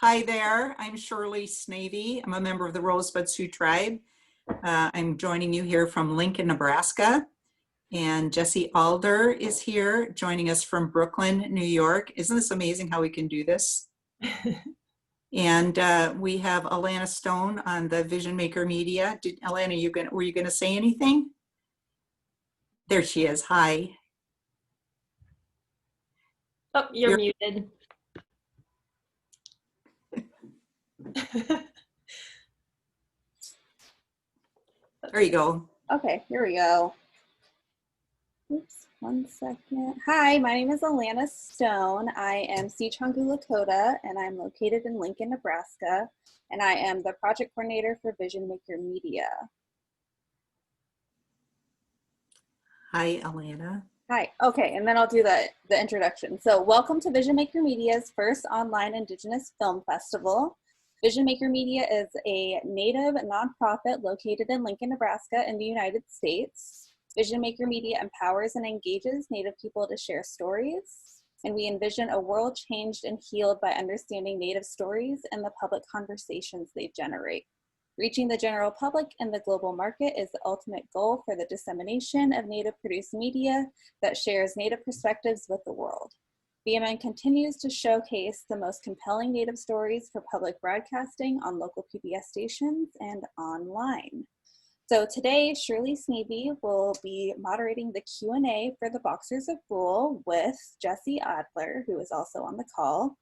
Hi there, I'm Shirley Snavy. I'm a member of the Rosebud Sioux Tribe. I'm joining you here from Lincoln, Nebraska. And Jesse Alder is here joining us from Brooklyn, New York. Isn't this amazing how we can do this? And we have Alana Stone on the Vision Maker Media. Alana, were you gonna say anything? There she is, hi. Oh, you're muted. There you go. Okay, here we go. Oops, 1 second. Hi, my name is Alana Stone. I am Sicangu Lakota, and I'm located in Lincoln, Nebraska, and I am the project coordinator for Vision Maker Media. Hi, Alana. Hi, okay, and then I'll do the introduction. So welcome to Vision Maker Media's first online Indigenous Film Festival. Vision Maker Media is a Native nonprofit located in Lincoln, Nebraska in the United States. Vision Maker Media empowers and engages Native people to share stories, and we envision a world changed and healed by understanding Native stories and the public conversations they generate. Reaching the general public and the global market is the ultimate goal for the dissemination of Native-produced media that shares Native perspectives with the world. VMN continues to showcase the most compelling Native stories for public broadcasting on local PBS stations and online. So today, Shirley Snavy will be moderating the Q&A for the Boxers of Brule with Jesse Adler, who is also on the call.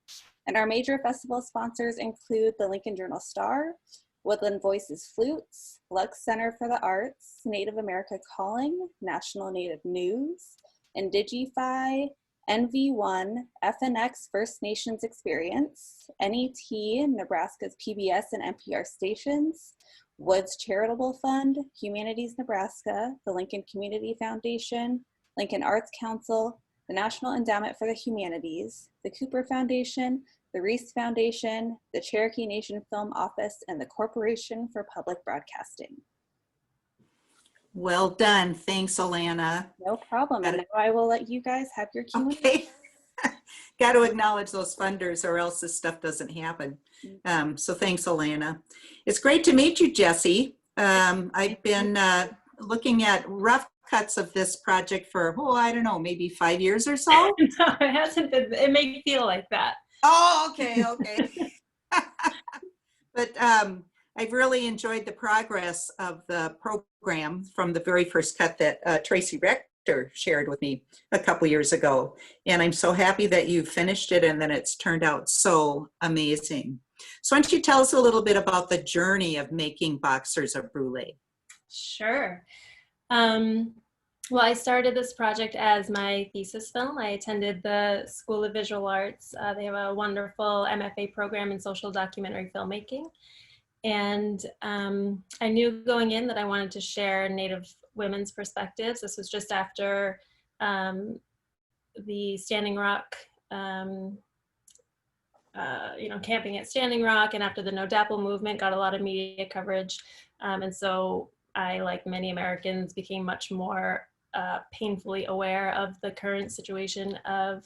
And our major festival sponsors include the Lincoln Journal-Star, Woodland Voices Flutes, Lux Center for the Arts, Native America Calling, National Native News, Indigify, NV1, FNX First Nations Experience, NET, Nebraska's PBS and NPR stations, Woods Charitable Fund, Humanities Nebraska, the Lincoln Community Foundation, Lincoln Arts Council, the National Endowment for the Humanities, the Cooper Foundation, the Reese Foundation, the Cherokee Nation Film Office, and the Corporation for Public Broadcasting. Well done, thanks, Alana. No problem, and now I will let you guys have your Q&A. Okay. Got to acknowledge those funders or else this stuff doesn't happen. So thanks, Alana. It's great to meet you, Jesse. I've been looking at rough cuts of this project for, I don't know, maybe 5 years or so. No, it hasn't been, it made me feel like that. Oh, okay. But I've really enjoyed the progress of the program from the very first cut that Tracy Rector shared with me a couple years ago. And I'm so happy that you finished it and that it's turned out so amazing. So why don't you tell us a little bit about the journey of making Boxers of Brule? Sure. Well, I started this project as my thesis film. I attended the School of Visual Arts. They have a wonderful MFA program in social documentary filmmaking. And I knew going in that I wanted to share Native women's perspectives. This was just after the Standing Rock, camping at Standing Rock, and after the No Dapple movement got a lot of media coverage. And so I, like many Americans, became much more painfully aware of the current situation of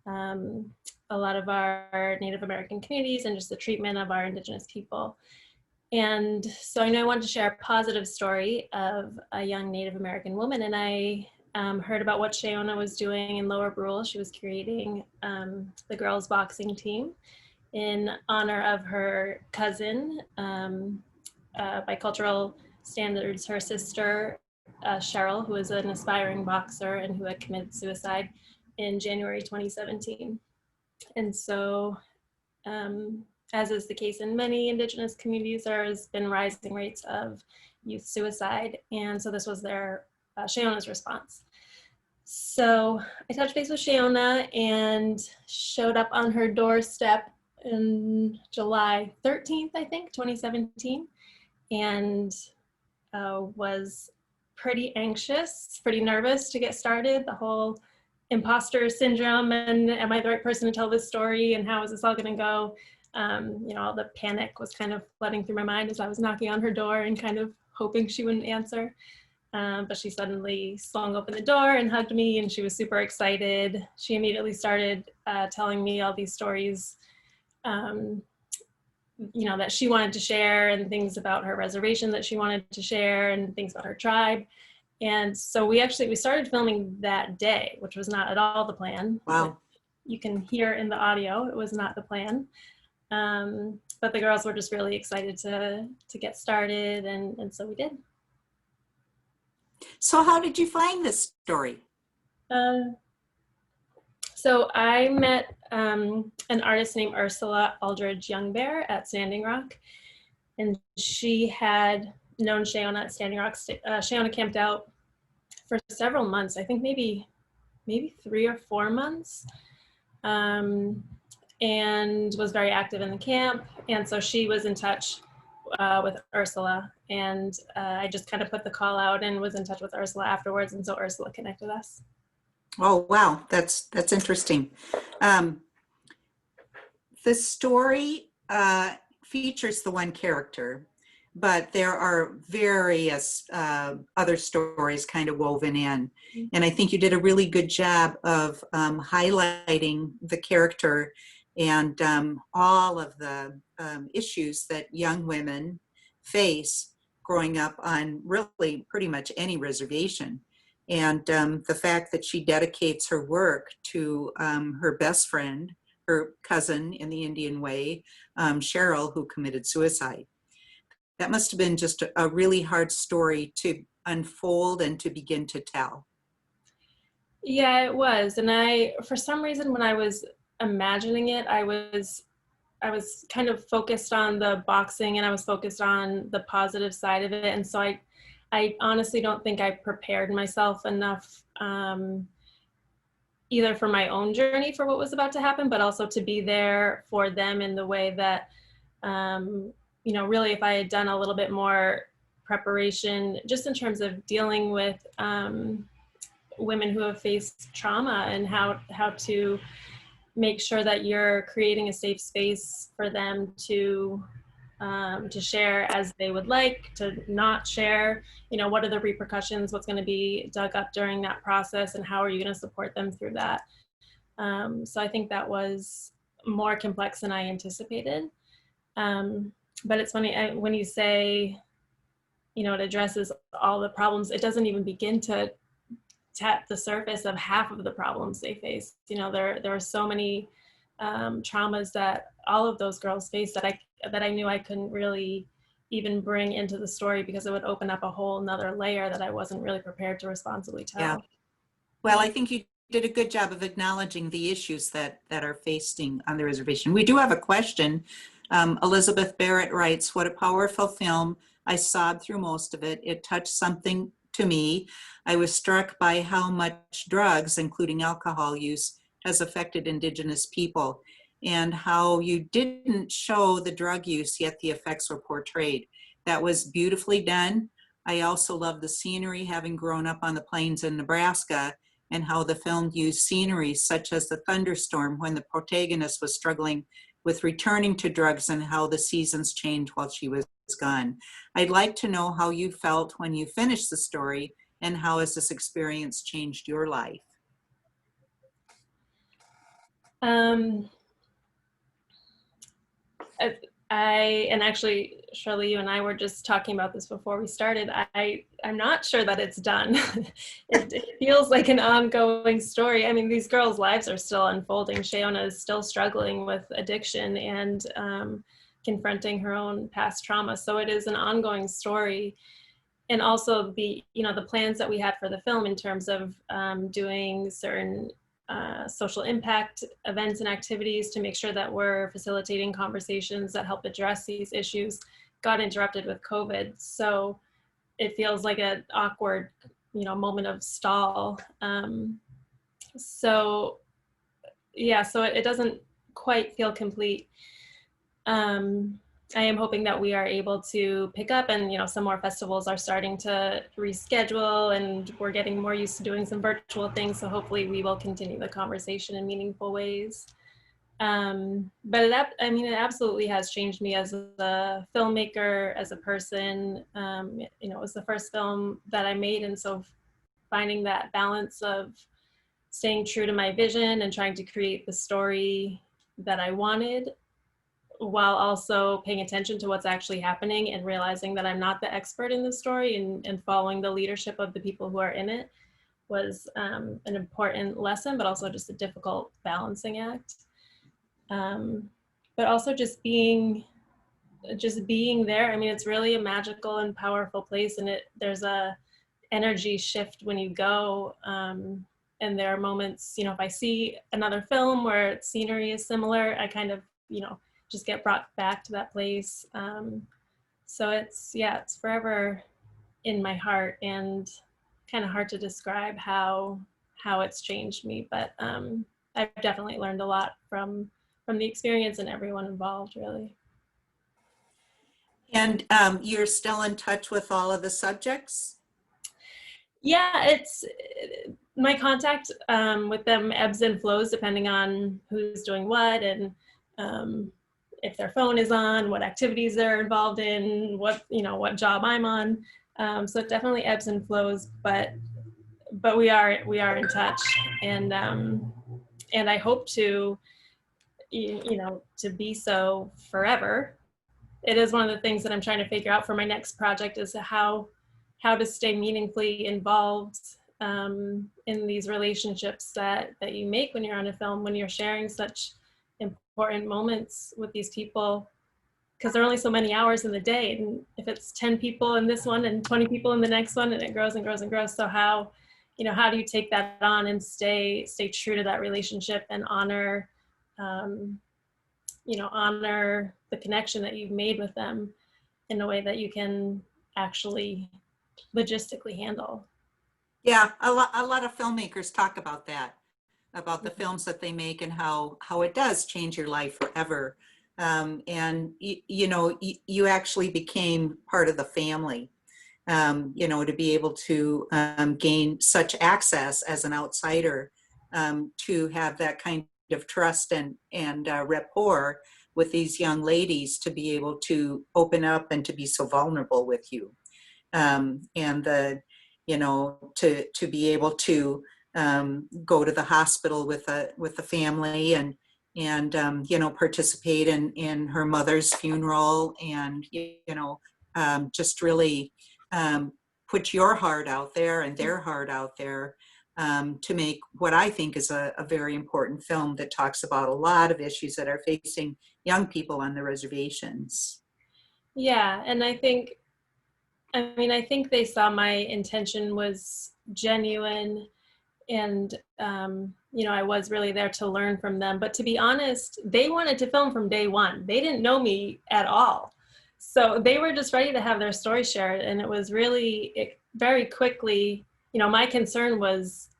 a lot of our Native American communities and just the treatment of our Indigenous people. And so I knew I wanted to share a positive story of a young Native American woman, and I heard about what Shayona was doing in Lower Brule. She was creating the girls boxing team in honor of her cousin, by cultural standards, her sister, Cheryl, who was an aspiring boxer and who had committed suicide in January 2017. And so, as is the case in many Indigenous communities, there has been rising rates of youth suicide. And so this was their, Shayona's response. So I touched base with Shayona and showed up on her doorstep in July 13th, I think, 2017, and was pretty anxious, pretty nervous to get started. The whole imposter syndrome and am I the right person to tell this story and how is this all gonna go? All the panic was kind of flooding through my mind as I was knocking on her door and kind of hoping she wouldn't answer. But she suddenly swung open the door and hugged me, and she was super excited. She immediately started telling me all these stories that she wanted to share, and things about her reservation that she wanted to share, and things about her tribe. And so we started filming that day, which was not at all the plan. Wow. You can hear in the audio, it was not the plan. But the girls were just really excited to get started, and so we did. So how did you find this story? So I met an artist named Ursula Aldridge Youngbear at Standing Rock, and she had known Shayona at Standing Rock. Shayona camped out for several months, I think maybe 3 or 4 months, and was very active in the camp. And so she was in touch with Ursula, and I just kind of put the call out and was in touch with Ursula afterwards, and so Ursula connected us. Oh, wow. That's interesting. The story features the one character, but there are various other stories kind of woven in. And I think you did a really good job of highlighting the character and all of the issues that young women face growing up on really pretty much any reservation. And the fact that she dedicates her work to her best friend, her cousin in the Indian way, Cheryl, who committed suicide. That must have been just a really hard story to unfold and to begin to tell. Yeah, it was. And for some reason, when I was imagining it, I was kind of focused on the boxing, and I was focused on the positive side of it. And so I honestly don't think I prepared myself enough, either for my own journey for what was about to happen, but also to be there for them in the way that, really, if I had done a little bit more preparation, just in terms of dealing with women who have faced trauma, and how to make sure that you're creating a safe space for them to share as they would like, to not share, what are the repercussions, what's going to be dug up during that process, and how are you going to support them through that. So I think that was more complex than I anticipated. But it's funny, when you say, it addresses all the problems, it doesn't even begin to tap the surface of half of the problems they face. There are so many traumas that all of those girls face that I knew I couldn't really even bring into the story, because it would open up a whole nother layer that I wasn't really prepared to responsibly tell. Yeah. Well, I think you did a good job of acknowledging the issues that are facing on the reservation. We do have a question. Elizabeth Barrett writes, "What a powerful film. I sobbed through most of it. It touched something to me. I was struck by how much drugs, including alcohol use, has affected Indigenous people, and how you didn't show the drug use, yet the effects were portrayed. That was beautifully done. I also love the scenery, having grown up on the plains in Nebraska, and how the film used scenery such as the thunderstorm when the protagonist was struggling with returning to drugs, and how the seasons changed while she was gone. I'd like to know how you felt when you finished the story, and how has this experience changed your life?" And actually, Shirley, you and I were just talking about this before we started. I'm not sure that it's done. It feels like an ongoing story. I mean, these girls' lives are still unfolding. Shayona is still struggling with addiction and confronting her own past trauma. So it is an ongoing story. And also the plans that we had for the film in terms of doing certain social impact events and activities to make sure that we're facilitating conversations that help address these issues got interrupted with COVID. So it feels like an awkward, moment of stall. So it doesn't quite feel complete. I am hoping that we are able to pick up, and some more festivals are starting to reschedule, and we're getting more used to doing some virtual things. So hopefully we will continue the conversation in meaningful ways. But it absolutely has changed me as a filmmaker, as a person. It was the first film that I made, and so finding that balance of staying true to my vision and trying to create the story that I wanted while also paying attention to what's actually happening and realizing that I'm not the expert in the story, and following the leadership of the people who are in it was an important lesson, but also just a difficult balancing act. But also just being there. I mean, it's really a magical and powerful place, and there's a energy shift when you go. And there are moments, you know, if I see another film where scenery is similar, I kind of, you know, just get brought back to that place. So it's forever in my heart, and kind of hard to describe how it's changed me. But I've definitely learned a lot from the experience and everyone involved, really. And you're still in touch with all of the subjects? Yeah, it's my contact with them ebbs and flows depending on who's doing what, and if their phone is on, what activities they're involved in, what job I'm on. So it definitely ebbs and flows, but we are in touch, and I hope to to be so forever. It is one of the things that I'm trying to figure out for my next project, is how to stay meaningfully involved in these relationships that you make when you're on a film, when you're sharing such important moments with these people, because there are only so many hours in the day. And if it's 10 people in this one and 20 people in the next one, and it grows and grows and grows. So how do you take that on and stay true to that relationship, and honor honor the connection that you've made with them in a way that you can actually logistically handle. Yeah, a lot of filmmakers talk about that, about the films that they make, and how it does change your life forever. And you actually became part of the family. To be able to gain such access as an outsider, to have that kind of trust and rapport with these young ladies, to be able to open up and to be so vulnerable with you, and to be able to go to the hospital with the family, and participate in her mother's funeral, and just really put your heart out there and their heart out there, to make what I think is a very important film that talks about a lot of issues that are facing young people on the reservations. Yeah, and I think they saw my intention was genuine, and I was really there to learn from them. But to be honest, they wanted to film from day one. They didn't know me at all. So they were just ready to have their story shared. And it was really very quickly, my concern was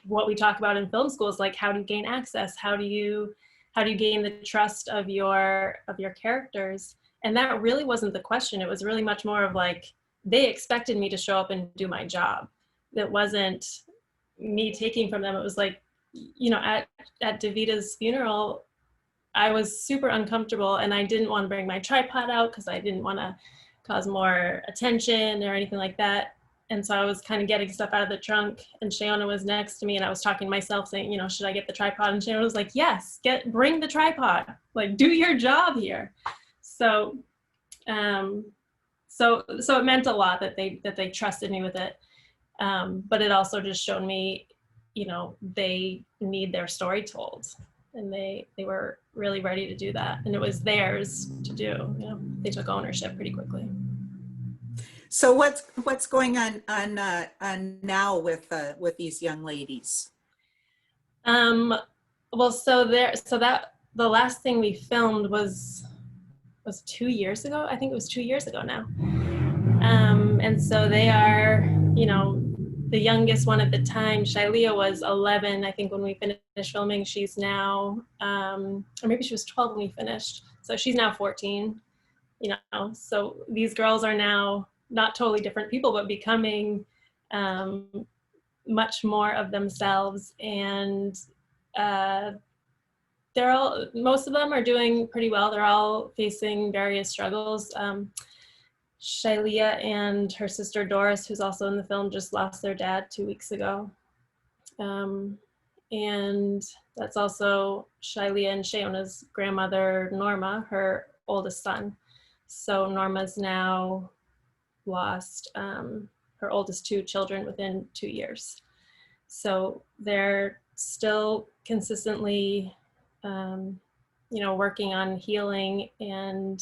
what we talk about in film schools, like how do you gain access? How do you gain the trust of your characters? And that really wasn't the question. It was really much more of like, they expected me to show up and do my job. That wasn't me taking from them. It was like, at Davita's funeral, I was super uncomfortable, and I didn't want to bring my tripod out because I didn't want to cause more attention or anything like that. And so I was kind of getting stuff out of the trunk, and Shayona was next to me, and I was talking to myself saying, should I get the tripod? And Shayona was like, yes, bring the tripod, like do your job here. So, so it meant a lot that they trusted me with it. But it also just showed me, they need their story told, and they were really ready to do that, and it was theirs to do. They took ownership pretty quickly. So what's going on now with these young ladies? Well, so that the last thing we filmed was 2 years ago. I think it was 2 years ago now. And so they are, the youngest one at the time, Shailia, was 11, I think, when we finished filming. She's now, or maybe she was 12 when we finished. So she's now 14, So these girls are now not totally different people, but becoming much more of themselves. And most of them are doing pretty well. They're all facing various struggles. Shailia and her sister Doris, who's also in the film, just lost their dad 2 weeks ago. and that's also Shilea and Shayona's grandmother, Norma, her oldest son. So Norma's now lost her oldest two children within 2 years. So they're still consistently, working on healing and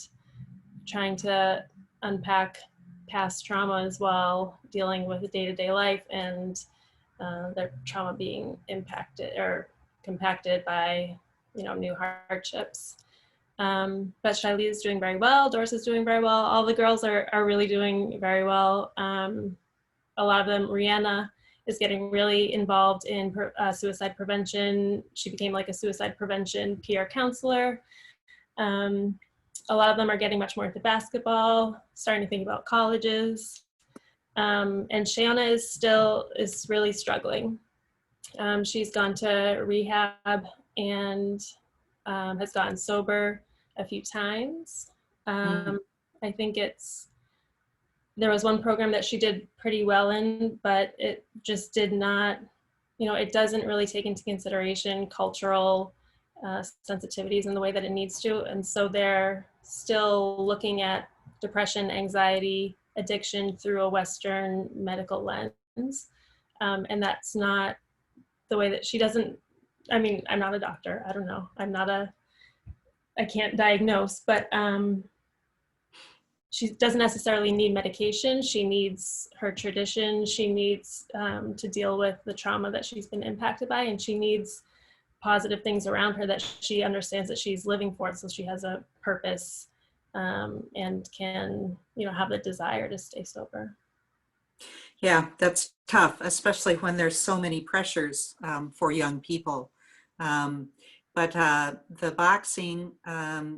trying to unpack past trauma as well, dealing with the day-to-day life and their trauma being impacted or compacted by, new hardships. But Shiley is doing very well. Doris is doing very well. All the girls are really doing very well. A lot of them, Rihanna is getting really involved in suicide prevention. She became like a suicide prevention peer counselor. A lot of them are getting much more into basketball, starting to think about colleges. And Shayona is really struggling. She's gone to rehab and has gotten sober a few times. I think there was one program that she did pretty well in, but it just did not, it doesn't really take into consideration cultural sensitivities in the way that it needs to. And so they're still looking at depression, anxiety, addiction through a Western medical lens. And that's not the way that she doesn't, I'm not a doctor. I don't know. I can't diagnose, but she doesn't necessarily need medication. She needs her tradition. She needs to deal with the trauma that she's been impacted by, and she needs positive things around her that she understands that she's living for, so she has a purpose and can, have the desire to stay sober. Yeah, that's tough, especially when there's so many pressures for young people. But the boxing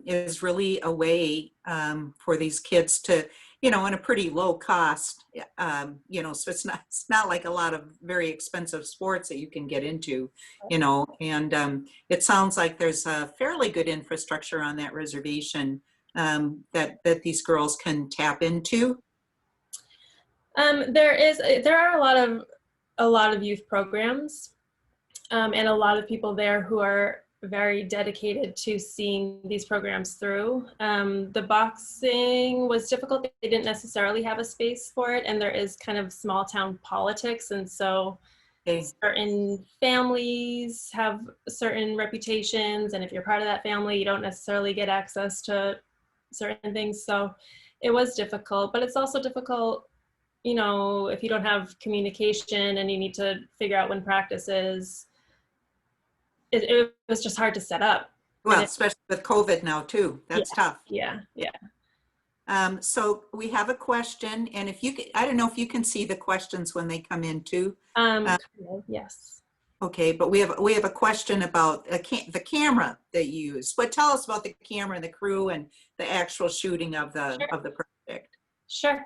is really a way for these kids to, in a pretty low cost, so it's not like a lot of very expensive sports that you can get into, and it sounds like there's a fairly good infrastructure on that reservation that these girls can tap into. There are a lot of youth programs and a lot of people there who are very dedicated to seeing these programs through. The boxing was difficult. They didn't necessarily have a space for it, and there is kind of small town politics, and so certain families have certain reputations, and if you're part of that family, you don't necessarily get access to certain things. So it was difficult, but it's also difficult, if you don't have communication and you need to figure out when practice is. It was just hard to set up. Well, especially with COVID now too. That's tough. Yeah. So we have a question, and I don't know if you can see the questions when they come in too. Yes. Okay, but we have a question about the camera that you use. But tell us about the camera and the crew and the actual shooting of the project. Sure.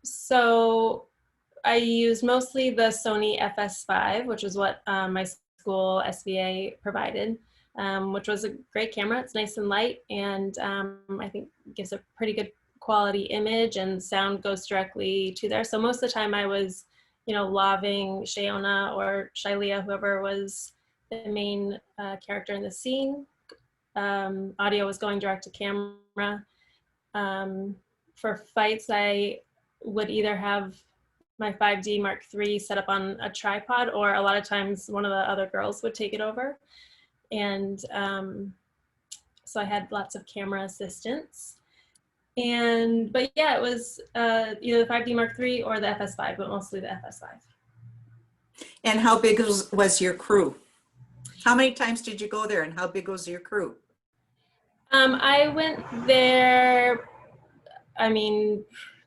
So I use mostly the Sony FS5, which is what my school SVA provided, which was a great camera. It's nice and light, and I think gives a pretty good quality image, and sound goes directly to there. So most of the time I was, laving Shayona or Shilea, whoever was the main character in the scene. Audio was going direct to camera. For fights, I would either have my 5D Mark III set up on a tripod, or a lot of times one of the other girls would take it over. And so I had lots of camera assistants. But yeah, it was either the 5D Mark III or the FS5, but mostly the FS5. And how big was your crew? How many times did you go there, and how big was your crew? I went there,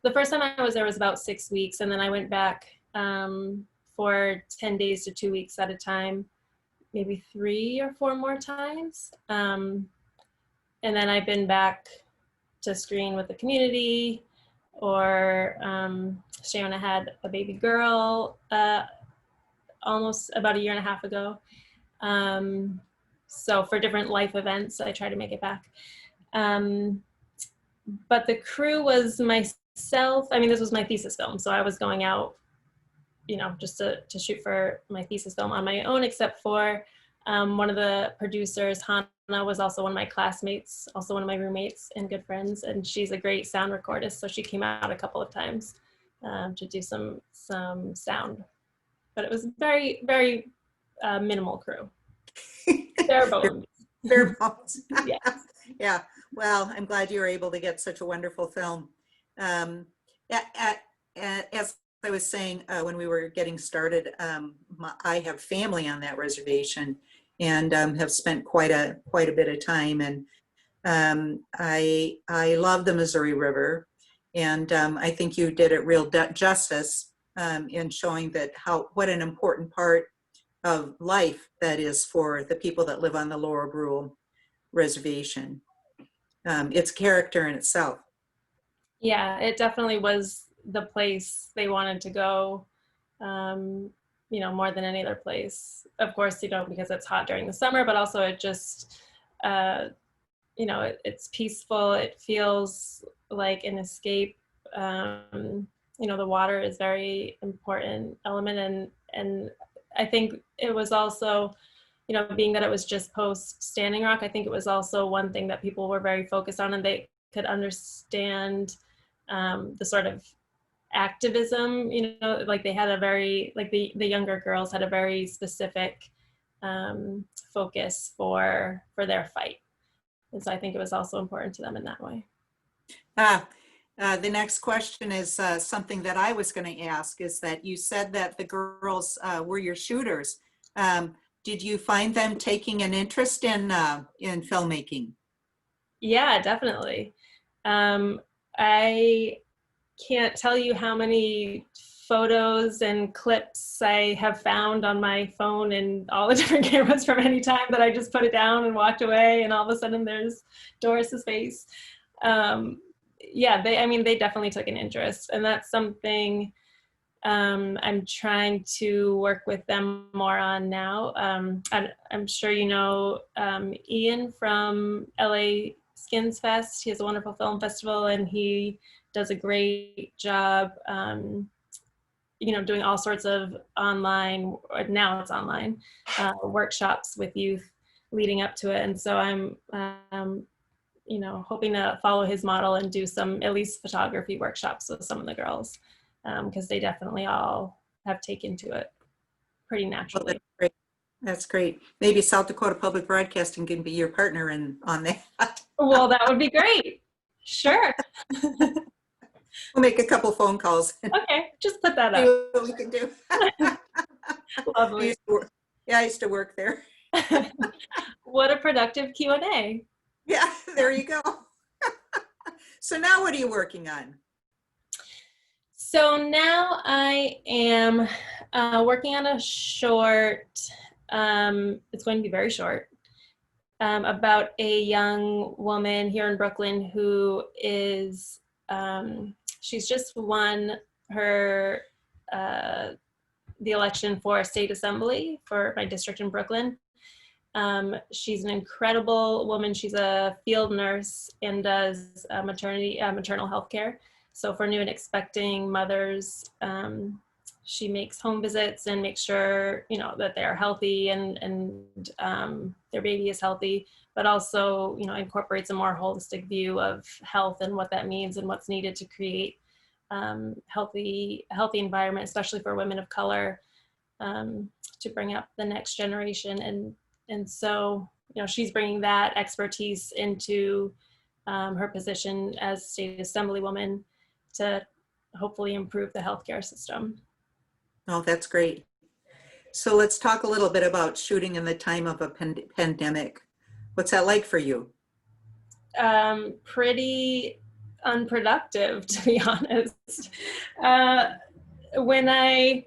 the first time I was there was about 6 weeks, and then I went back for 10 days to 2 weeks at a time, maybe 3 or 4 more times. And then I've been back to screen with the community, or Shayona had a baby girl almost about 1.5 years ago. So for different life events, I try to make it back. But the crew was myself. This was my thesis film, so I was going out just to shoot for my thesis film on my own, except for one of the producers, Hannah, was also one of my classmates, also one of my roommates and good friends, and she's a great sound recordist, so she came out a couple of times to do some sound. But it was very, very minimal crew. Bare bones. Bare bones. Yeah. Yeah. Well, I'm glad you were able to get such a wonderful film. As I was saying when we were getting started, I have family on that reservation and have spent quite a bit of time. And I love the Missouri River, and I think you did it real justice in showing that what an important part of life that is for the people that live on the Lower Brule Reservation. It's character in itself. Yeah, it definitely was the place they wanted to go, more than any other place. Of course, because it's hot during the summer, but also it just, it's peaceful. It feels like an escape. The water is very important element, and I think it was also, being that it was just post Standing Rock, I think it was also one thing that people were very focused on, and they could understand the sort of activism, like they had a very, like the younger girls had a very specific focus for their fight. And so I think it was also important to them in that way. The next question is something that I was going to ask, is that you said that the girls were your shooters. Did you find them taking an interest in filmmaking? Yeah, definitely. I can't tell you how many photos and clips I have found on my phone and all the different cameras from any time that I just put it down and walked away, and all of a sudden there's Doris's face. They definitely took an interest, and that's something I'm trying to work with them more on now. I'm sure Ian from LA Skins Fest. He has a wonderful film festival, and he does a great job doing all sorts of online, or now it's online, workshops with youth leading up to it. And so I'm hoping to follow his model and do some, at least photography workshops with some of the girls, because they definitely all have taken to it pretty naturally. Well, that's great. Maybe South Dakota Public Broadcasting can be your partner on that. Well, that would be great. Sure. We'll make a couple phone calls. Okay, just put that up. See what we can do. Lovely. I used to work there. What a productive Q&A. Yeah, there you go. So now what are you working on? So now I am working on a short, it's going to be very short, about a young woman here in Brooklyn who is, she's just won her, the election for state assembly for my district in Brooklyn. She's an incredible woman. She's a field nurse and does maternal health care. So for new and expecting mothers, she makes home visits and makes sure, that they're healthy and their baby is healthy, but also, incorporates a more holistic view of health and what that means and what's needed to create healthy environment, especially for women of color, to bring up the next generation. And so, she's bringing that expertise into her position as state assemblywoman to hopefully improve the healthcare system. Oh, that's great. So let's talk a little bit about shooting in the time of a pandemic. What's that like for you? Pretty unproductive, to be honest. When I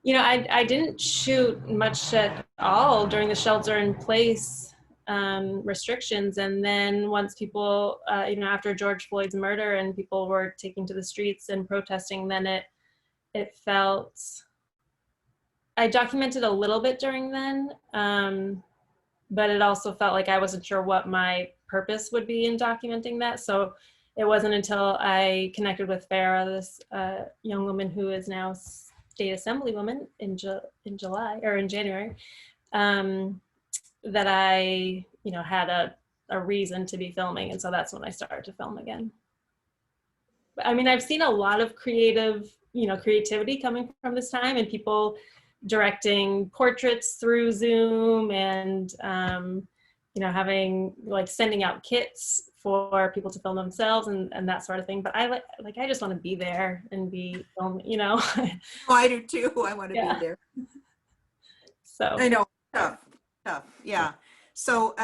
didn't shoot much at all during the shelter in place restrictions. And then once people, after George Floyd's murder and people were taking to the streets and protesting, then it felt, I documented a little bit during then, but it also felt like I wasn't sure what my purpose would be in documenting that. So it wasn't until I connected with Farah, this young woman who is now state assemblywoman in July or in January, that I, had a reason to be filming. And so that's when I started to film again. But, I mean, I've seen a lot of creativity coming from this time, and people directing portraits through Zoom, and having sending out kits for people to film themselves and that sort of thing. But I just want to be there and be filming. Oh, I do too. I want to Yeah. be there. So I know, tough, yeah. So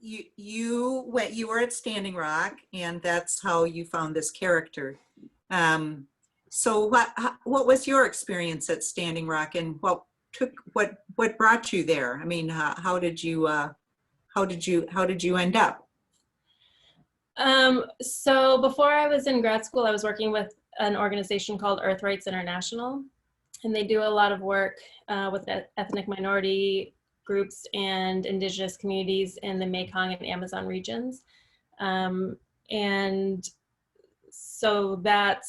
you were at Standing Rock, and that's how you found this character. So what was your experience at Standing Rock, and what brought you there? I mean, how did you end up? So before I was in grad school, I was working with an organization called Earth Rights International, and they do a lot of work with ethnic minority groups and indigenous communities in the Mekong and Amazon regions. And so that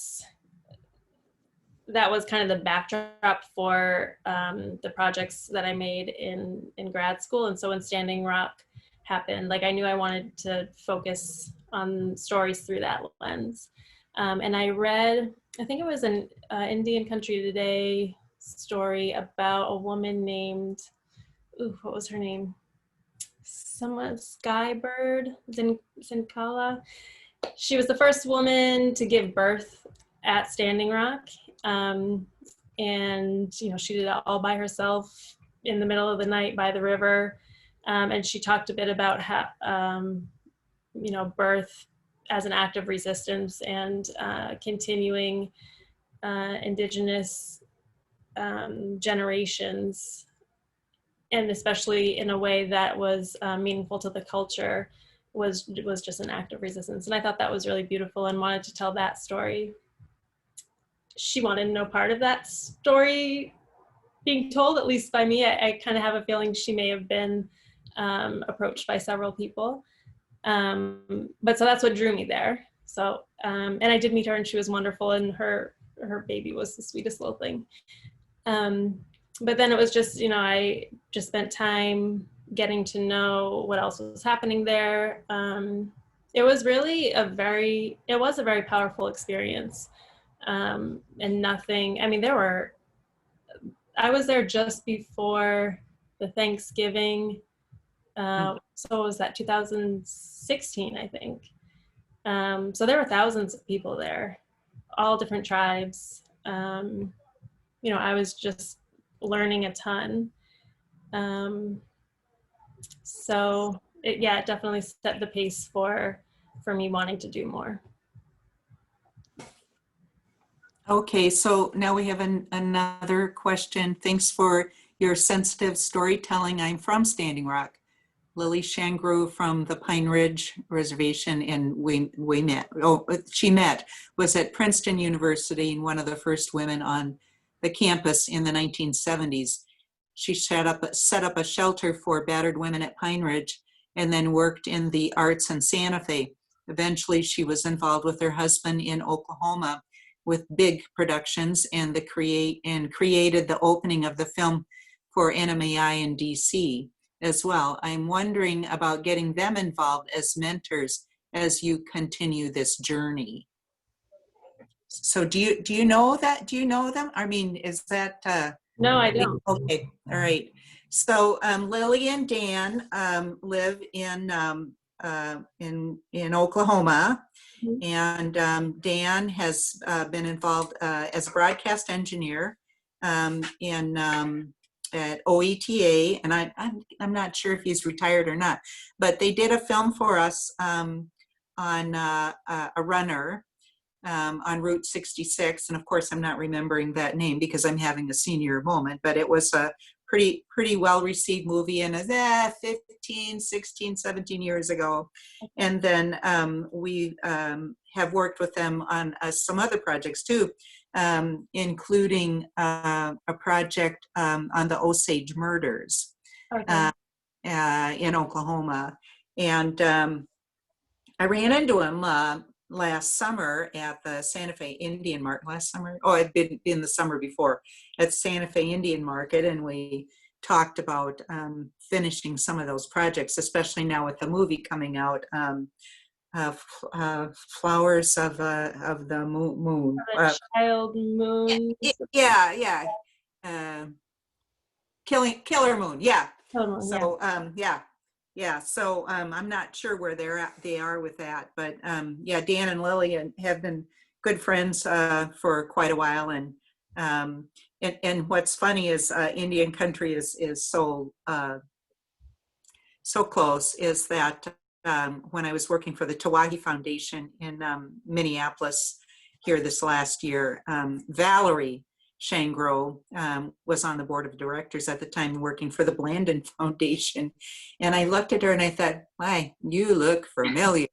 was kind of the backdrop for the projects that I made in grad school. And so when Standing Rock happened, I knew I wanted to focus on stories through that lens. And I read, I think it was an Indian Country Today story about a woman named, what was her name? Someone, Skybird Zinkala. She was the first woman to give birth at Standing Rock. And, she did it all by herself in the middle of the night by the river. And she talked a bit about how, birth as an act of resistance and continuing Indigenous generations, and especially in a way that was meaningful to the culture, was just an act of resistance. And I thought that was really beautiful and wanted to tell that story. She wanted no part of that story being told, at least by me. I kind of have a feeling she may have been approached by several people. But so that's what drew me there. So, and I did meet her, and she was wonderful, and her baby was the sweetest little thing. But then it was just, I just spent time getting to know what else was happening there. It was really a very powerful experience. And nothing, I mean, I was there just before the Thanksgiving. So was that 2016, I think. So there were thousands of people there, all different tribes. I was just learning a ton. So it definitely set the pace for me wanting to do more. Okay, so now we have another question. Thanks for your sensitive storytelling. I'm from Standing Rock. Lily Shangru from the Pine Ridge Reservation, and she was at Princeton University, and one of the first women on the campus in the 1970s. She set up a shelter for battered women at Pine Ridge, and then worked in the arts in Santa Fe. Eventually, she was involved with her husband in Oklahoma with big productions, and created the opening of the film for NMAI in DC as well. I'm wondering about getting them involved as mentors as you continue this journey. So do you know that? Do you know them? I mean, is that? No, I don't. Okay, all right. So Lily and Dan live in Oklahoma. Mm-hmm. And Dan has been involved as a broadcast engineer at OETA, and I'm not sure if he's retired or not, but they did a film for us on a runner on Route 66, and of course I'm not remembering that name because I'm having a senior moment, but it was a pretty well received movie, and 15, 16, 17 years ago. And then we have worked with them on some other projects too, including a project on the Osage murders. Okay. In Oklahoma. And I ran into him last summer at the Santa Fe Indian Market. Last summer? Oh, I'd been in the summer before at Santa Fe Indian Market, and we talked about finishing some of those projects, especially now with the movie coming out, Flowers of the Moon. The Child Moon. Yeah, yeah. Killer Moon, yeah. Child Moon, yeah. So yeah. So I'm not sure where they are with that, but yeah, Dan and Lily have been good friends for quite a while, and what's funny is Indian country is so so close. Is that when I was working for the Tawahi Foundation in Minneapolis here this last year, Valerie Shangro was on the board of directors at the time, working for the Blandon Foundation. And I looked at her and I thought, "Why, you look familiar."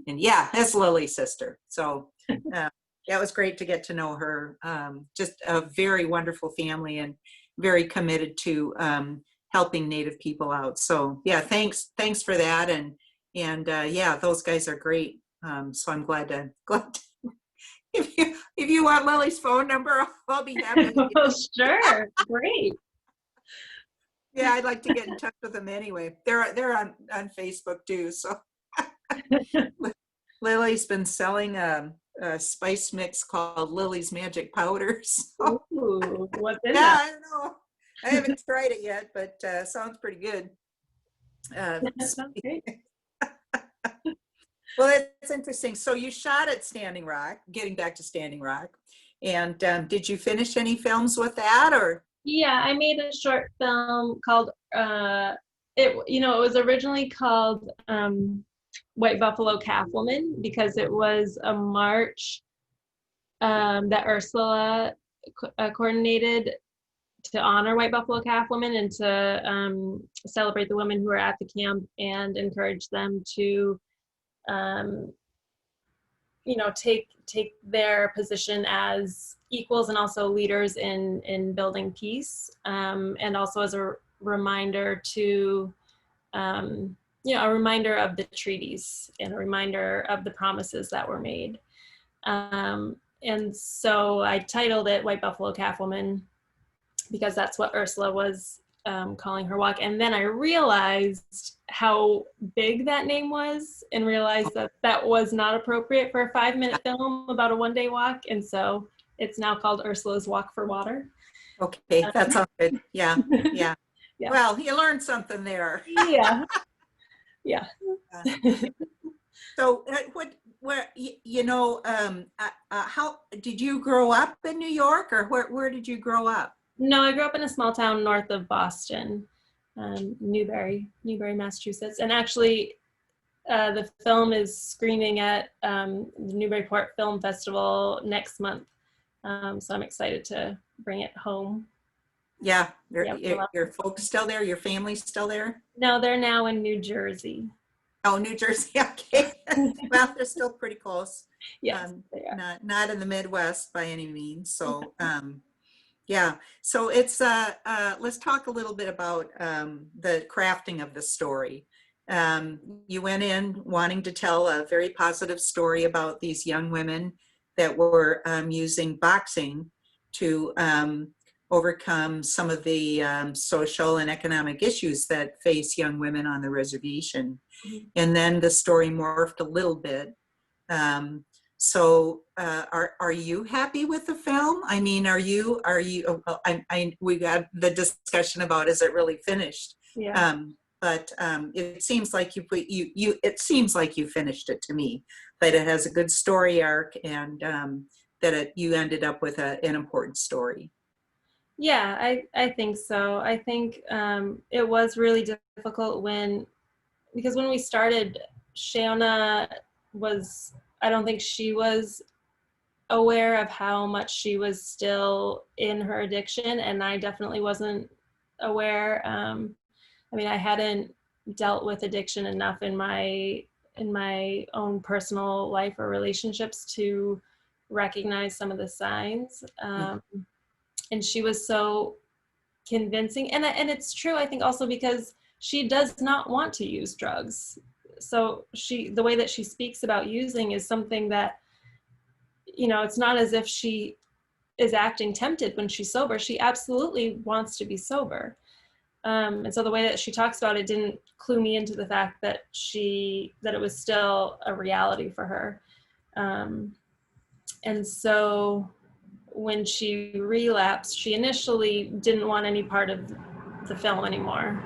And yeah, that's Lily's sister. So that was great to get to know her. Just a very wonderful family and very committed to helping Native people out. So yeah, thanks for that. And yeah, those guys are great. So I'm glad to if you want Lily's phone number, I'll be happy. Oh, sure. Great. Yeah, I'd like to get in touch with them anyway. They're on Facebook too. So Lily's been selling a spice mix called Lily's Magic Powders. So, Ooh, what's in yeah, that? I don't know. I haven't tried it yet, but sounds pretty good. That sounds great. Well, it's interesting. So you shot at Standing Rock, getting back to Standing Rock, and did you finish any films with that, or? Yeah, I made a short film called it was originally called White Buffalo Calf Woman, because it was a march that Ursula coordinated to honor White Buffalo Calf Women and to celebrate the women who were at the camp and encourage them to take their position as equals and also leaders in building peace, and also as a reminder to a reminder of the treaties and a reminder of the promises that were made. And so I titled it White Buffalo Calf Woman because that's what Ursula was calling her walk. And then I realized how big that name was and realized that that was not appropriate for a 5-minute film about a one-day walk. And so it's now called Ursula's Walk for Water. Okay, that sounds good. Yeah, yeah. Yeah. Well, you learned something there. Yeah. Yeah. So how did you grow up in New York, or where did you grow up? No, I grew up in a small town north of Boston, Newbury, Massachusetts. And actually, the film is screening at the Newburyport Film Festival next month. So I'm excited to bring it home. Yeah, your folks still there? Your family's still there? No, they're now in New Jersey. Oh, New Jersey. Okay. Well, they're still pretty close. Yes, they are. Not in the Midwest by any means. So, yeah. So it's let's talk a little bit about the crafting of the story. You went in wanting to tell a very positive story about these young women that were using boxing to overcome some of the social and economic issues that face young women on the reservation. Mm-hmm. And then the story morphed a little bit. So are you happy with the film? I mean, we got the discussion about, is it really finished? Yeah. But it seems like it seems like you finished it to me, that it has a good story arc, and that you ended up with an important story. Yeah, I think so. I think it was really difficult because when we started, Shauna I don't think she was aware of how much she was still in her addiction, and I definitely wasn't aware. I mean, I hadn't dealt with addiction enough in my own personal life or relationships to recognize some of the signs. And she was so convincing, and it's true, I think, also because she does not want to use drugs. so the way that she speaks about using is something that, you know, it's not as if she is acting tempted when she's sober. She absolutely wants to be sober. And so the way that she talks about it didn't clue me into the fact that it was still a reality for her. And so when she relapsed, she initially didn't want any part of the film anymore.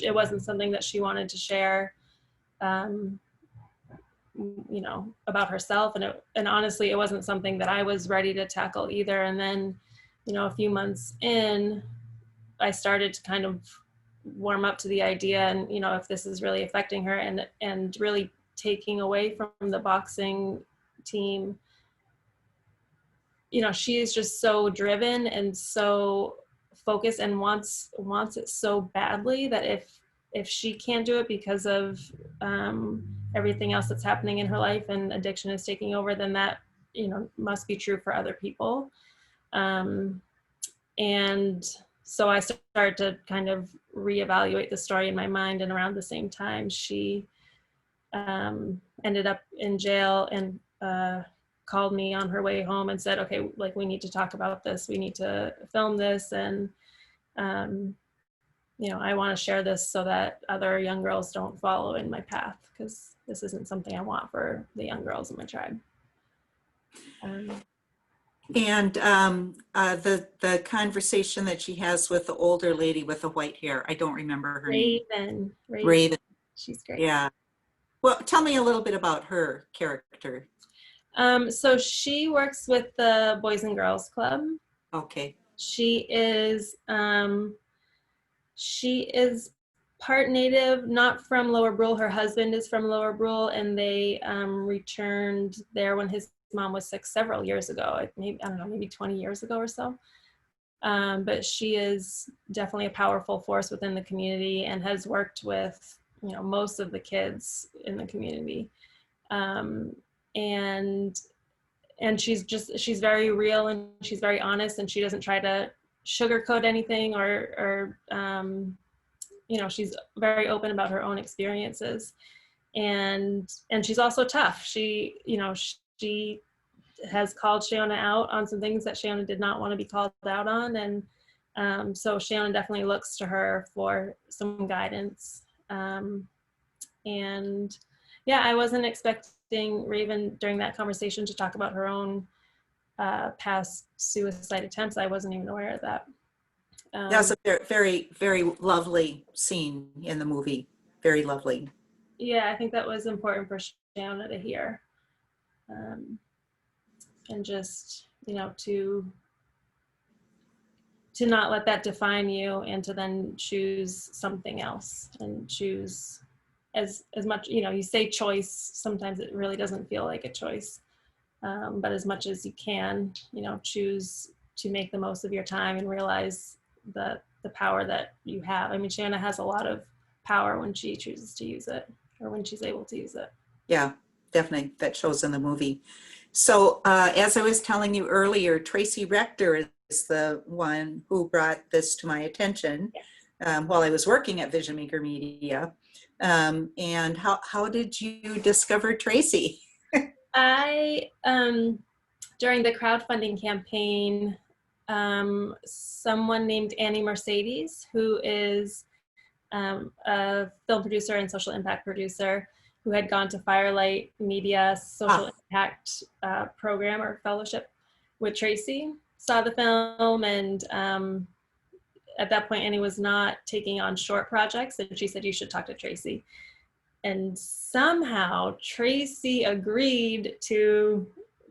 It wasn't something that she wanted to share, you know, about herself. And honestly, it wasn't something that I was ready to tackle either. And then, you know, a few months in, I started to kind of warm up to the idea, and, you know, if this is really affecting her and really taking away from the boxing team. You know, she is just so driven and so focused and wants it so badly that if she can't do it because of everything else that's happening in her life and addiction is taking over, then that, you know, must be true for other people. And so I started to kind of reevaluate the story in my mind, and around the same time, she ended up in jail and called me on her way home and said, okay, like, we need to talk about this. We need to film this. And, you know, I want to share this so that other young girls don't follow in my path, because this isn't something I want for the young girls in my tribe. And the conversation that she has with the older lady with the white hair, I don't remember her name. Raven. She's great. Yeah. Well, tell me a little bit about her character. So she works with the Boys and Girls Club. Okay. She is part Native, not from Lower Brule. Her husband is from Lower Brule, and they returned there when his mom was sick several years ago. Maybe 20 years ago or so. But she is definitely a powerful force within the community and has worked with, you know, most of the kids in the community. And she's very real, and she's very honest, and she doesn't try to sugarcoat anything or you know, she's very open about her own experiences, and she's also tough. She, you know, she has called Shayona out on some things that Shayona did not want to be called out on, and so Shayona definitely looks to her for some guidance. And yeah, I wasn't expecting Raven during that conversation to talk about her own past suicide attempts. I wasn't even aware of that. That's a very, very, very lovely scene in the movie. Very lovely. Yeah, I think that was important for Shayona to hear. And just, you know, to not let that define you, and to then choose something else, and choose as much, you know, you say choice, sometimes it really doesn't feel like a choice, but as much as you can, you know, choose to make the most of your time and realize the power that you have. I mean, Shayona has a lot of power when she chooses to use it, or when she's able to use it. Yeah, definitely. That shows in the movie. So as I was telling you earlier, Tracy Rector is the one who brought this to my attention while I was working at Vision Maker Media. And how did you discover Tracy? I, during the crowdfunding campaign, someone named Annie Mercedes, who is a film producer and social impact producer, who had gone to Firelight Media social impact program or fellowship with Tracy, saw the film, and at that point Annie was not taking on short projects, and she said, you should talk to Tracy. And somehow Tracy agreed to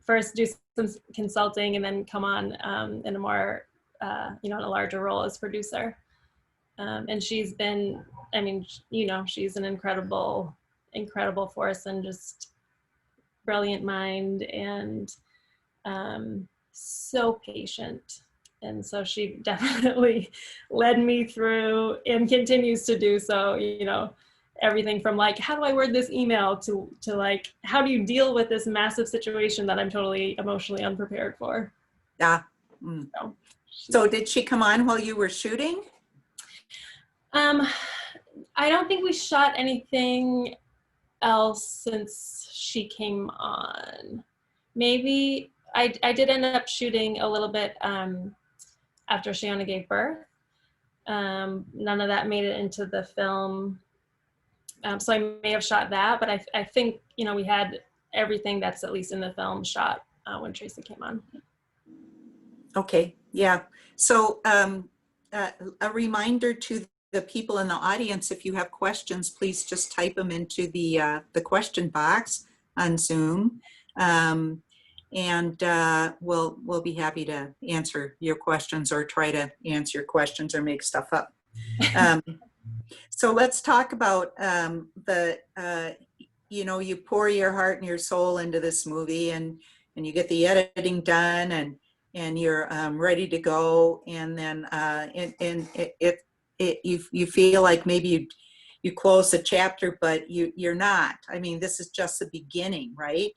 first do some consulting and then come on in a more, you know, in a larger role as producer. And she's been, I mean, you know, she's an incredible force, and just brilliant mind, and so patient. And so she definitely led me through, and continues to do so, you know, everything from like, how do I word this email to like, how do you deal with this massive situation that I'm totally emotionally unprepared for? Yeah. So did she come on while you were shooting? I don't think we shot anything else since she came on. Maybe I did end up shooting a little bit after Shiona gave birth. None of that made it into the film. So I may have shot that, but I think, you know, we had everything that's at least in the film shot when Tracy came on. Okay, yeah. So a reminder to the people in the audience, if you have questions, please just type them into the question box on Zoom. We'll be happy to answer your questions or try to answer your questions or make stuff up. So let's talk about you know, you pour your heart and your soul into this movie, and you get the editing done, and you're ready to go, and then you feel like maybe you close the chapter, but you're not. I mean, this is just the beginning, right,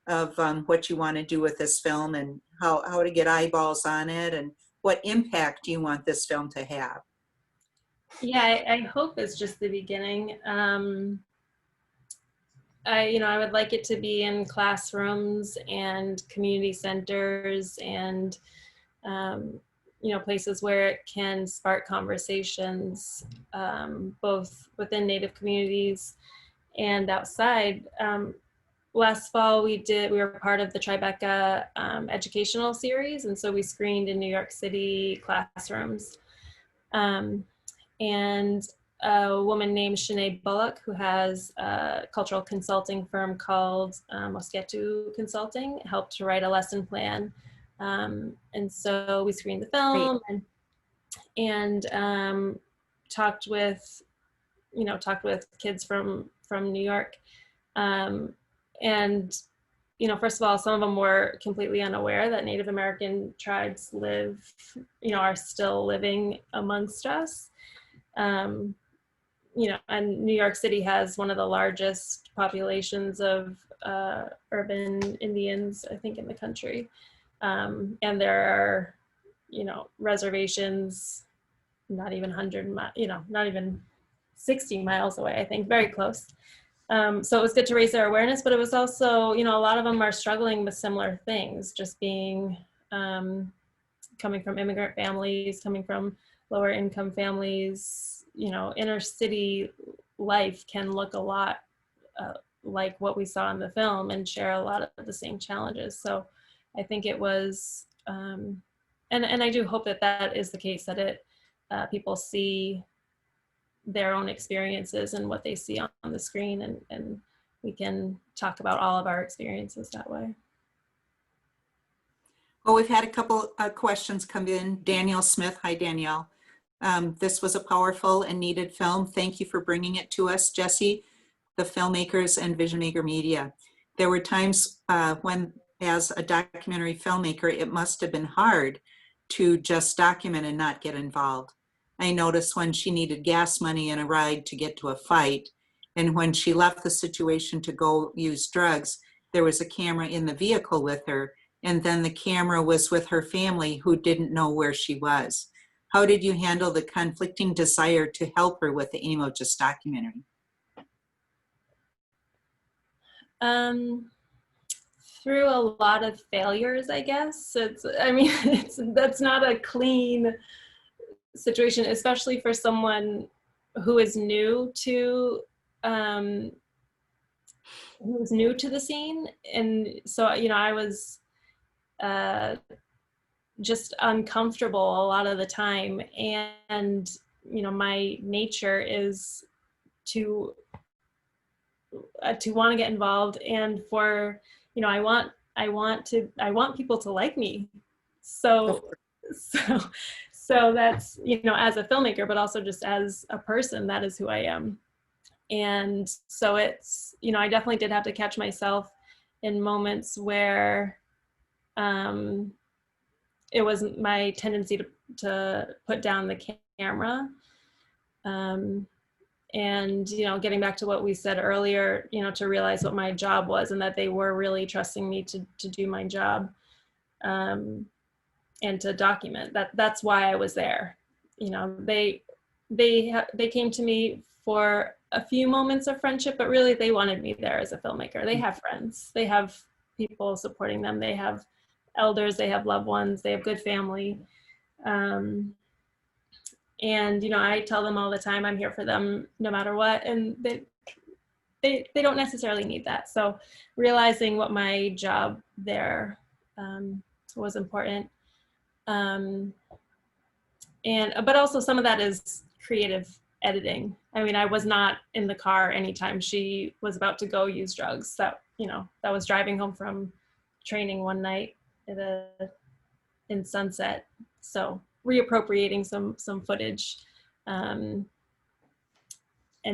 of what you want to do with this film, and how to get eyeballs on it, and what impact do you want this film to have. Yeah, I hope it's just the beginning. I would like it to be in classrooms and community centers and, places where it can spark conversations, both within Native communities and outside. Last fall, we were part of the Tribeca educational series, and so we screened in New York City classrooms. And a woman named Shanae Bullock, who has a cultural consulting firm called Mosketu Consulting, helped to write a lesson plan. And so we screened the film and talked with kids from New York. First of all, some of them were completely unaware that Native American tribes are still living amongst us. And New York City has one of the largest populations of urban Indians, I think, in the country. And there are, reservations, not even 100, not even 60 miles away, I think, very close. So it was good to raise their awareness, but it was also, a lot of them are struggling with similar things, just being, coming from immigrant families, coming from lower income families. Inner city life can look a lot like what we saw in the film and share a lot of the same challenges. So I think it was, and I do hope that is the case, that people see their own experiences and what they see on the screen, and we can talk about all of our experiences that way. Well, we've had a couple of questions come in. Danielle Smith, hi Danielle. This was a powerful and needed film. Thank you for bringing it to us, Jesse, the filmmakers and Vision Maker Media. There were times when, as a documentary filmmaker, it must have been hard to just document and not get involved. I noticed when she needed gas money and a ride to get to a fight, and when she left the situation to go use drugs, there was a camera in the vehicle with her, and then the camera was with her family who didn't know where she was. How did you handle the conflicting desire to help her with the aim of just documentary? Through a lot of failures, I guess. That's not a clean situation, especially for someone who is new to the scene. And so, I was just uncomfortable a lot of the time, and my nature is to want to get involved, and for I want people to like me, so that's as a filmmaker, but also just as a person, that is who I am. And so it's I definitely did have to catch myself in moments where it was my tendency to put down the camera. And, getting back to what we said earlier, to realize what my job was, and that they were really trusting me to do my job, and to document. That's why I was there. They came to me for a few moments of friendship, but really they wanted me there as a filmmaker. They have friends, they have people supporting them, they have elders, they have loved ones, they have good family. And, you know, I tell them all the time, I'm here for them no matter what. And they don't necessarily need that. So realizing what my job there was important. But also some of that is creative editing. I mean, I was not in the car anytime she was about to go use drugs. That, you know, that was driving home from training one night in Sunset. So reappropriating some footage and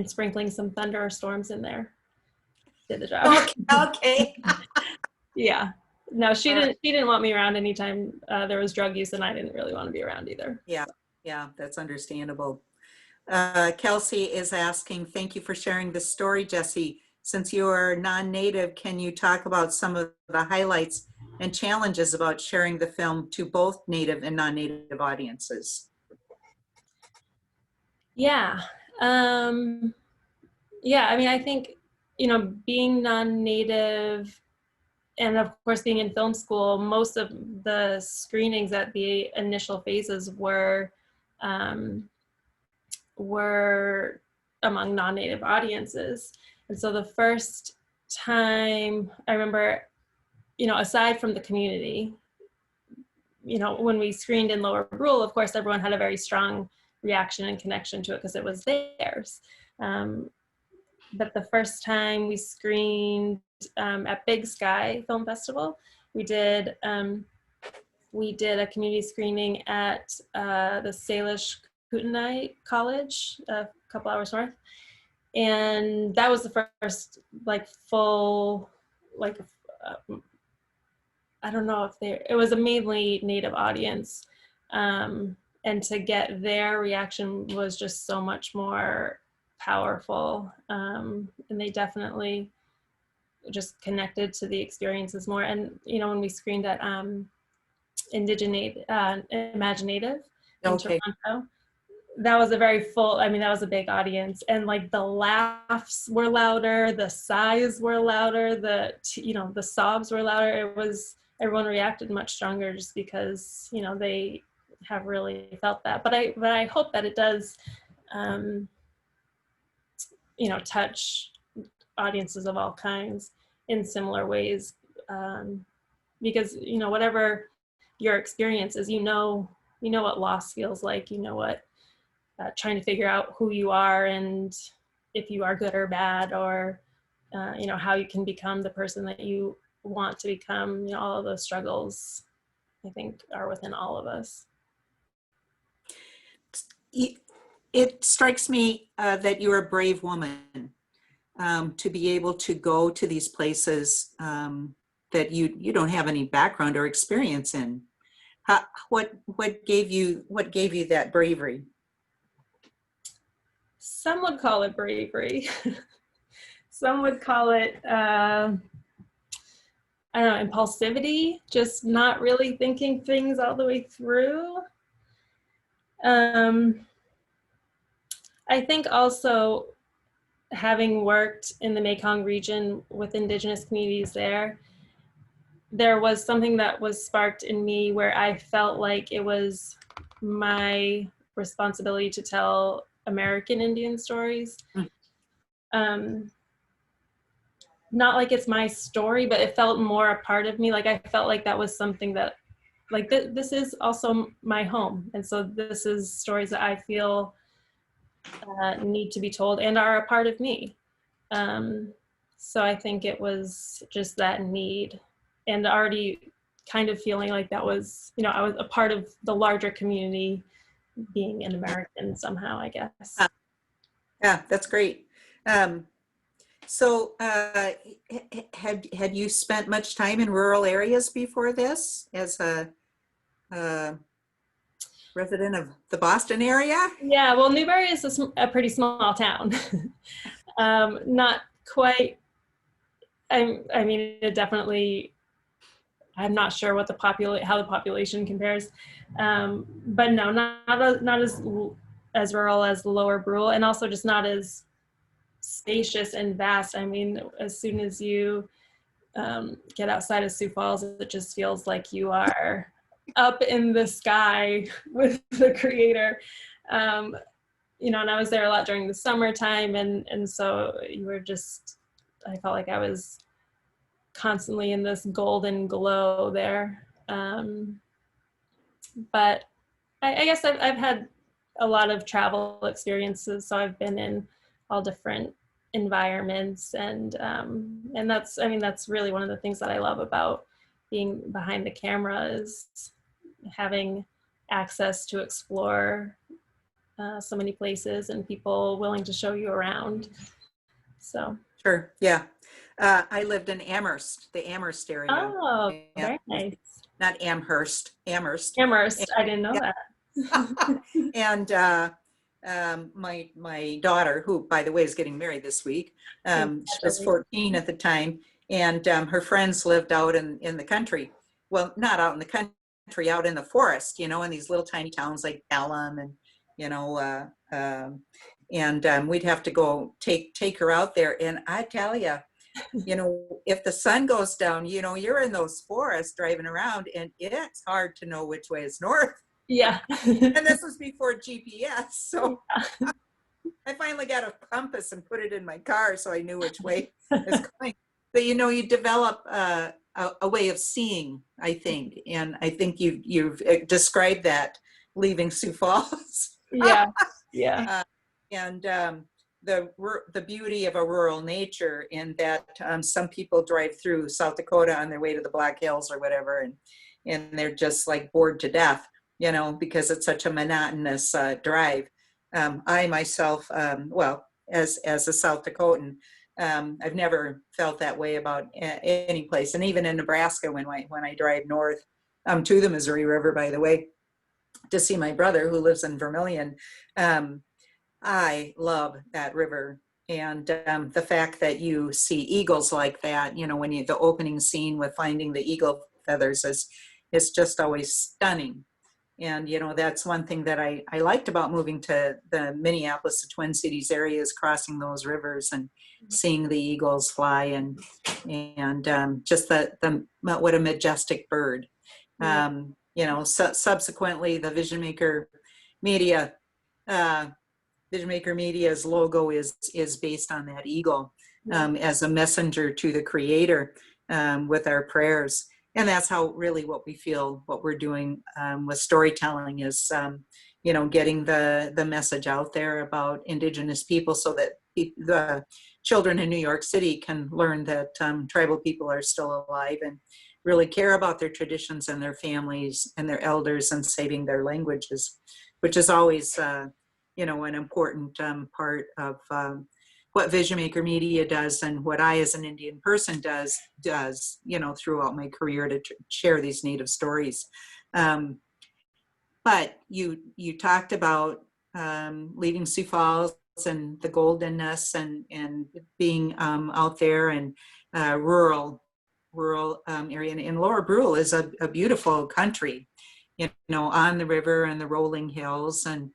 sprinkling some thunderstorms in there did the job. Okay. Yeah. No, she didn't want me around anytime there was drug use, and I didn't really want to be around either. Yeah, that's understandable. Kelsey is asking, thank you for sharing this story, Jesse. Since you are non-native, can you talk about some of the highlights and challenges about sharing the film to both native and non-native audiences? Yeah. Yeah, I mean, I think, you know, being non-native and of course being in film school, most of the screenings at the initial phases were among non-native audiences. And so the first time I remember, you know, aside from the community, you know, when we screened in Lower Brule, of course, everyone had a very strong reaction and connection to it because it was theirs. But the first time we screened at Big Sky Film Festival, we did a community screening at the Salish Kootenai College, a couple hours north. And that was the first like full, like, I don't know if it was a mainly native audience. And to get their reaction was just so much more powerful. And they definitely just connected to the experiences more. And, you know, when we screened at Imaginative in Toronto, that was a very full, I mean, that was a big audience, and like the laughs were louder, the sighs were louder, the sobs were louder. It was, everyone reacted much stronger just because, you know, they have really felt that. But I hope that it does, you know, touch audiences of all kinds in similar ways, because, you know, whatever your experience is, you know what loss feels like, you know what trying to figure out who you are and if you are good or bad, or you know, how you can become the person that you want to become. You know, all of those struggles, I think, are within all of us. It strikes me that you're a brave woman to be able to go to these places that you don't have any background or experience in. What gave you that bravery? Some would call it bravery. Some would call it, I don't know, impulsivity, just not really thinking things all the way through. I think also having worked in the Mekong region with Indigenous communities there was something that was sparked in me where I felt like it was my responsibility to tell American Indian stories. Not like it's my story, but it felt more a part of me. Like I felt like that was something that, like this is also my home. And so this is stories that I feel need to be told and are a part of me. So I think it was just that need, and already kind of feeling like that was, you know, I was a part of the larger community, being an American somehow, I guess. Yeah, that's great. So had you spent much time in rural areas before this as a resident of the Boston area? Yeah, well, Newbury is a pretty small town. Not quite, I mean, it definitely, I'm not sure what how the population compares. But no, not as as rural as the lower Brule, and also just not as spacious and vast. I mean, as soon as you get outside of Sioux Falls, it just feels like you are up in the sky with the creator. You know, and I was there a lot during the summertime, and so you were just, I felt like I was constantly in this golden glow there. But I guess I've had a lot of travel experiences, so I've been in all different environments, and that's, I mean, that's really one of the things that I love about being behind the camera, is having access to explore so many places and people willing to show you around. So. Sure, yeah. I lived in Amherst, the Amherst area. Oh, very nice. Not Amherst, Amherst. Amherst, I didn't know that. And my daughter, who by the way is getting married this week, she was 14 at the time, and her friends lived out in the country. Well, not out in the country, out in the forest, you know, in these little tiny towns like Pelham, and you know, we'd have to go take her out there, and I tell you, you know, if the sun goes down, you know, you're in those forests driving around, and it's hard to know which way is north. Yeah. And this was before GPS, so I finally got a compass and put it in my car so I knew which way it's going. But you know, you develop a way of seeing, I think, and I think you've described that leaving Sioux Falls. Yeah, yeah. And the beauty of a rural nature, in that some people drive through South Dakota on their way to the Black Hills or whatever, and they're just like bored to death, you know, because it's such a monotonous drive. I myself, well, as a South Dakotan, I've never felt that way about any place. And even in Nebraska, when I drive north to the Missouri River, by the way, to see my brother who lives in Vermilion, I love that river. And the fact that you see eagles like that, you know, when the opening scene with finding the eagle feathers is just always stunning. And, you know, that's one thing that I liked about moving to the Minneapolis, the Twin Cities area, is crossing those rivers and seeing the eagles fly, and just what a majestic bird. You know, subsequently the Vision Maker Media's logo is based on that eagle, as a messenger to the creator, with our prayers. And that's how really what we feel, what we're doing with storytelling is, you know, getting the message out there about Indigenous people, so that the children in New York City can learn that tribal people are still alive and really care about their traditions and their families and their elders, and saving their languages, which is always, you know, an important part of what Vision Maker Media does, and what I as an Indian person does, you know, throughout my career, to share these Native stories. But you talked about leaving Sioux Falls and the goldenness, and being out there, and rural area. And Lower Brule is a beautiful country, you know, on the river and the rolling hills. And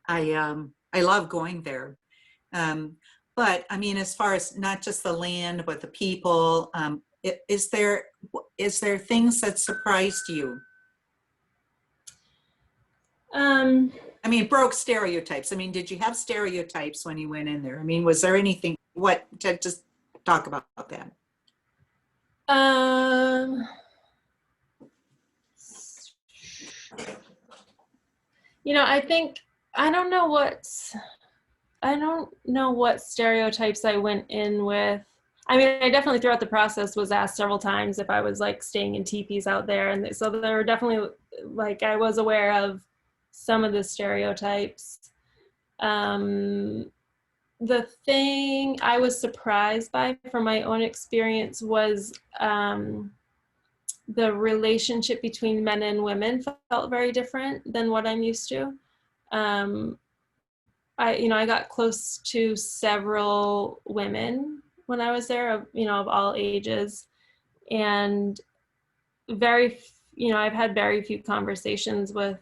I love going there. But I mean, as far as not just the land, but the people, is there things that surprised you? I mean, broke stereotypes. I mean, did you have stereotypes when you went in there? I mean, was there anything, just talk about that. You know, I don't know what stereotypes I went in with. I mean, I definitely throughout the process was asked several times if I was like staying in teepees out there. And so there were definitely, like, I was aware of some of the stereotypes. The thing I was surprised by from my own experience was the relationship between men and women felt very different than what I'm used to. I got close to several women when I was there, you know, of all ages, and I've had very few conversations with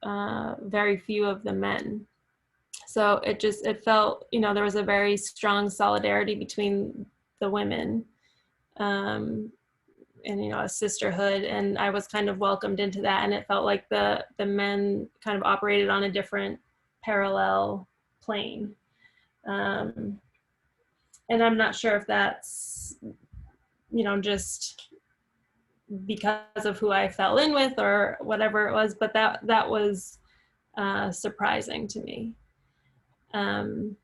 very few of the men. So it felt, there was a very strong solidarity between the women, and, a sisterhood. And I was kind of welcomed into that. And it felt like the men kind of operated on a different parallel plane. And I'm not sure if that's, just because of who I fell in with or whatever it was, but that was surprising to me. And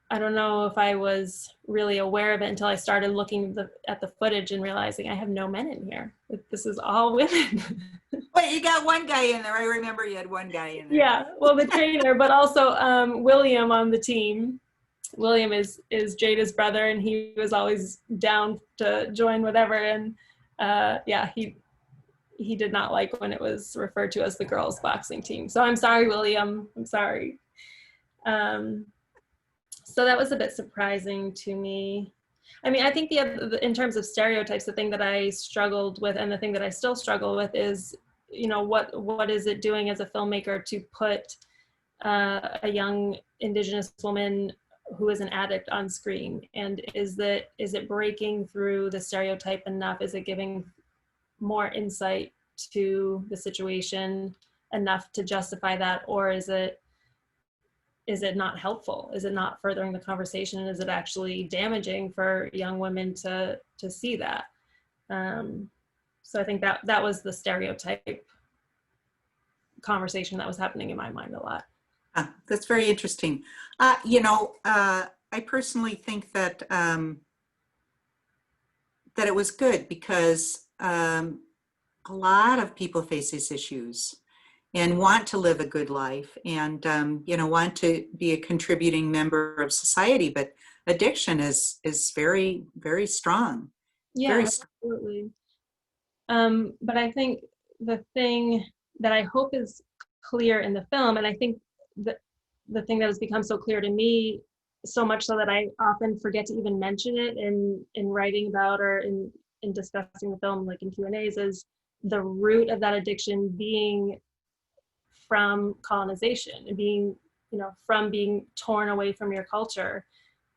I don't know if I was really aware of it until I started looking at the footage and realizing I have no men in here. This is all women. Wait, you got one guy in there. I remember you had one guy in there. Yeah, well, the trainer, but also William on the team. William is Jada's brother, and he was always down to join whatever. And he did not like when it was referred to as the girls' boxing team. So I'm sorry, William. I'm sorry. So that was a bit surprising to me. I mean, I think in terms of stereotypes, the thing that I struggled with and the thing that I still struggle with is, what is it doing as a filmmaker to put a young Indigenous woman who is an addict on screen? And is it breaking through the stereotype enough? Is it giving more insight to the situation enough to justify that? Or is it not helpful? Is it not furthering the conversation? And is it actually damaging for young women to see that? So I think that was the stereotype conversation that was happening in my mind a lot. That's very interesting. I personally think that that it was good because a lot of people face these issues and want to live a good life and, want to be a contributing member of society. But addiction is very, very strong. Yeah, very absolutely. But I think the thing that I hope is clear in the film, and I think that the thing that has become so clear to me, so much so that I often forget to even mention it in writing about or in discussing the film, like in Q&As, is the root of that addiction being from colonization and being, from being torn away from your culture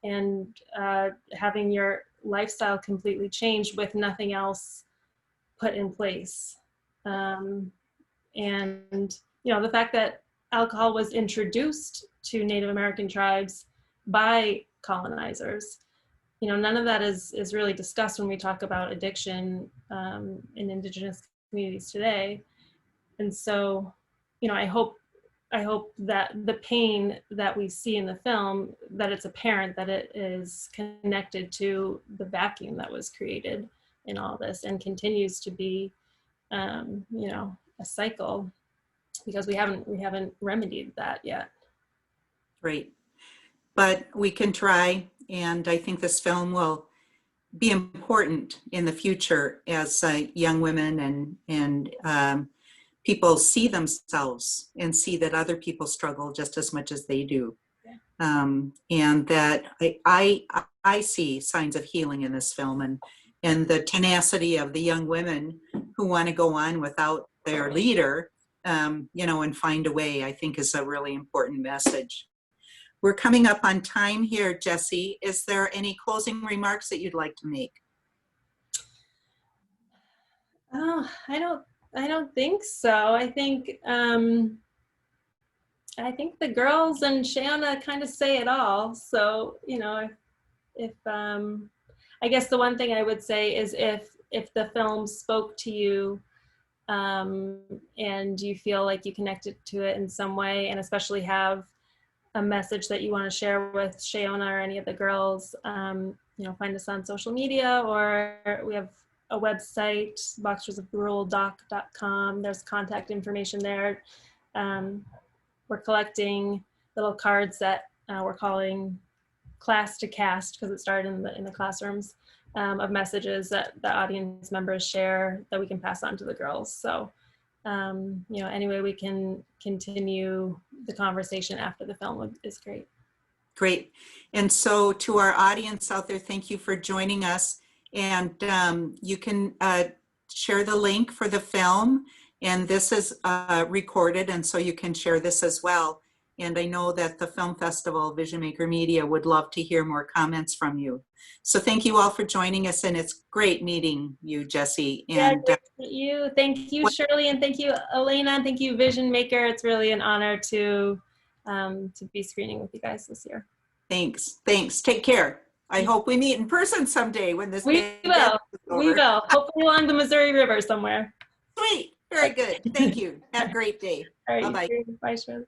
and having your lifestyle completely changed with nothing else put in place. And, the fact that alcohol was introduced to Native American tribes by colonizers, none of that is really discussed when we talk about addiction in Indigenous communities today. And so, I hope that the pain that we see in the film, that it's apparent that it is connected to the vacuum that was created in all this and continues to be, a cycle, because we haven't remedied that yet. Right. But we can try, and I think this film will be important in the future as young women and people see themselves and see that other people struggle just as much as they do. And that I see signs of healing in this film, and the tenacity of the young women who want to go on without their leader, and find a way, I think is a really important message. We're coming up on time here, Jessie. Is there any closing remarks that you'd like to make? Oh, I don't think so. I think the girls and Shauna kind of say it all. So, if I guess the one thing I would say is if the film spoke to you and you feel like you connected to it in some way, and especially have a message that you want to share with Shauna or any of the girls, find us on social media, or we have a website, boxersofbruledoc.com. There's contact information there. We're collecting little cards that we're calling class to cast, because it started in the classrooms, of messages that the audience members share that we can pass on to the girls. So, any way we can continue the conversation after the film is great. Great. And so to our audience out there, thank you for joining us. And you can share the link for the film And this is recorded, and so you can share this as well. And I know that the Film Festival, Vision Maker Media, would love to hear more comments from you. So thank you all for joining us, and it's great meeting you, Jessie. Yeah, And great to meet you. Thank you, Shirley, and thank you, Elena, and thank you, Vision Maker. It's really an honor to be screening with you guys this year. thanks. Take care. I hope we meet in person someday when this We pandemic will. is over. We will. Hopefully along the Missouri River somewhere. Sweet. Very good. Thank you. Have a great day. All right. Bye-bye. Bye, Shirley.